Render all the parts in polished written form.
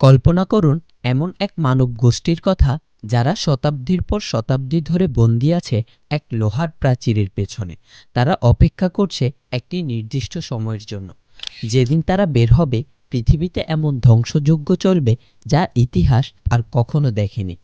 কল্পনা করুন এমন এক মানব গোষ্ঠীর কথা যারা শতাব্দীর পর শতাব্দী ধরে বন্দী আছে এক লোহার প্রাচীরের পেছনে। তারা অপেক্ষা করছে একটি নির্দিষ্ট সময়ের জন্য, যেদিন তারা বের হবে। পৃথিবীতে এমন ধ্বংসযজ্ঞ চলবে যা ইতিহাস আর কখনো দেখেনি।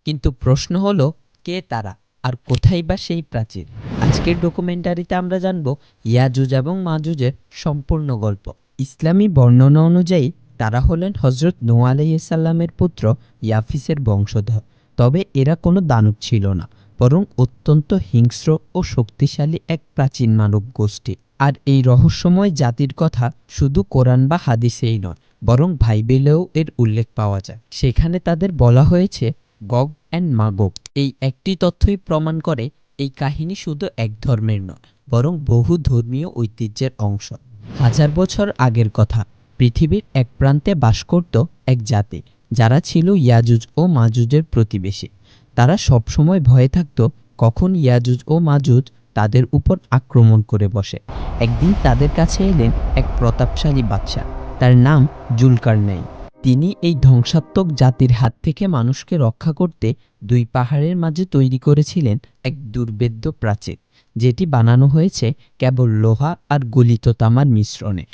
কিন্তু প্রশ্ন হলো, কে তারা আর কোথায় বা সেই প্রাচীর? আজকের ডকুমেন্টারিতে আমরা জানব ইয়াজুজ এবং মাজুজের সম্পূর্ণ গল্প। ইসলামী বর্ণনা অনুযায়ী তারা হলেন হজরত নূহ আলাইহিসসালামের পুত্র ইয়াফিসের বংশধর। তবে এরা কোনো দানব ছিল না, বরং অত্যন্ত হিংস্র ও শক্তিশালী এক প্রাচীন মানব গোষ্ঠী। আর এই রহস্যময় জাতির কথা শুধু কোরআন বা হাদিসেই নয়, বরং বাইবেলেও এর উল্লেখ পাওয়া যায়। সেখানে তাদের বলা হয়েছে গগ অ্যান্ড মাগগ। এই একটি তথ্যই প্রমাণ করে এই কাহিনী শুধু এক ধর্মের নয়, বরং বহু ধর্মীয় ঐতিহ্যের অংশ। হাজার বছর আগের কথা, পৃথিবীর এক প্রান্তে বাস করত এক জাতি যারা ছিল ইয়াজুজ ও মাজুজের প্রতিবেশী। তারা সবসময় ভয়ে থাকত কখন ইয়াজুজ ও মাজুজ তাদের উপর আক্রমণ করে বসে। একদিন তাদের কাছে এলেন এক প্রতাপশালী বাদশা, তার নাম জুলকারনাইন। তিনি এই ধ্বংসাত্মক জাতির হাত থেকে মানুষকে রক্ষা করতে দুই পাহাড়ের মাঝে তৈরি করেছিলেন এক দুর্ভেদ্য প্রাচীর, যেটি বানানো হয়েছে কেবল লোহা আর গলিত তামার মিশ্রণে।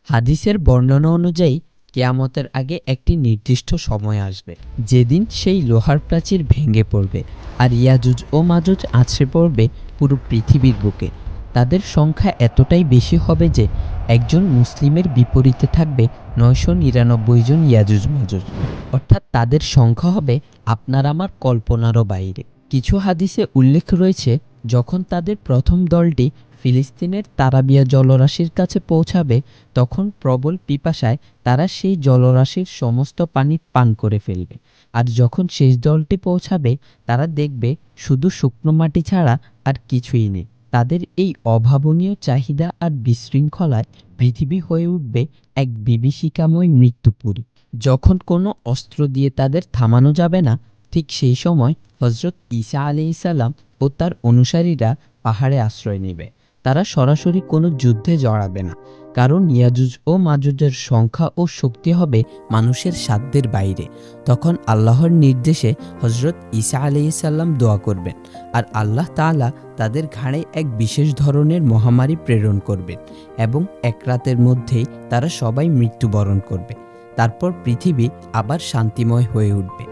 হাদিসের বর্ণনা অনুযায়ী কিয়ামতের আগে একটি নির্দিষ্ট সময় আসবে, যেদিন সেই লোহার প্রাচীর ভেঙে পড়বে আর ইয়াজুজ ও মাজুজ আছড়ে পড়বে পুরো পৃথিবীর বুকে। তাদের সংখ্যা এতটাই বেশি হবে যে একজন মুসলিমের বিপরীতে থাকবে 999 জন ইয়াজুজ মাজুজ, অর্থাৎ তাদের সংখ্যা হবে আপনার আমার কল্পনারও বাইরে। কিছু হাদিসে উল্লেখ রয়েছে, যখন তাদের প্রথম দলটি ফিলিস্তিনের তারাবিয়া জলরাশির কাছে পৌঁছাবে, তখন প্রবল পিপাসায় তারা সেই জলরাশির সমস্ত পানি পান করে ফেলবে। আর যখন শেষ দলটি পৌঁছাবে, তারা দেখবে শুধু শুকনো মাটি ছাড়া আর কিছুই নেই। তাদের এই অভাবনীয় চাহিদা আর বিশৃঙ্খলায় পৃথিবী হয়ে উঠবে এক বিভীষিকাময় মৃত্যুপুরী। যখন কোনো অস্ত্র দিয়ে তাদের থামানো যাবে না, ঠিক সেই সময় হজরত ঈসা আলাইহিসসালাম ও তার অনুসারীরা পাহাড়ে আশ্রয় নেবে। তারা সরাসরি কোনো যুদ্ধে জড়াবে না, কারণ ইয়াজুজ ও মাজুজের সংখ্যা ও শক্তি হবে মানুষের সাধ্যের বাইরে। তখন আল্লাহর নির্দেশে হজরত ঈসা আলাইহিসসালাম দোয়া করবেন, আর আল্লাহ তাআলা তাদের ঘাড়ে এক বিশেষ ধরনের মহামারী প্রেরণ করবেন, এবং এক রাতের মধ্যেই তারা সবাই মৃত্যুবরণ করবে। তারপর পৃথিবী আবার শান্তিময় হয়ে উঠবে।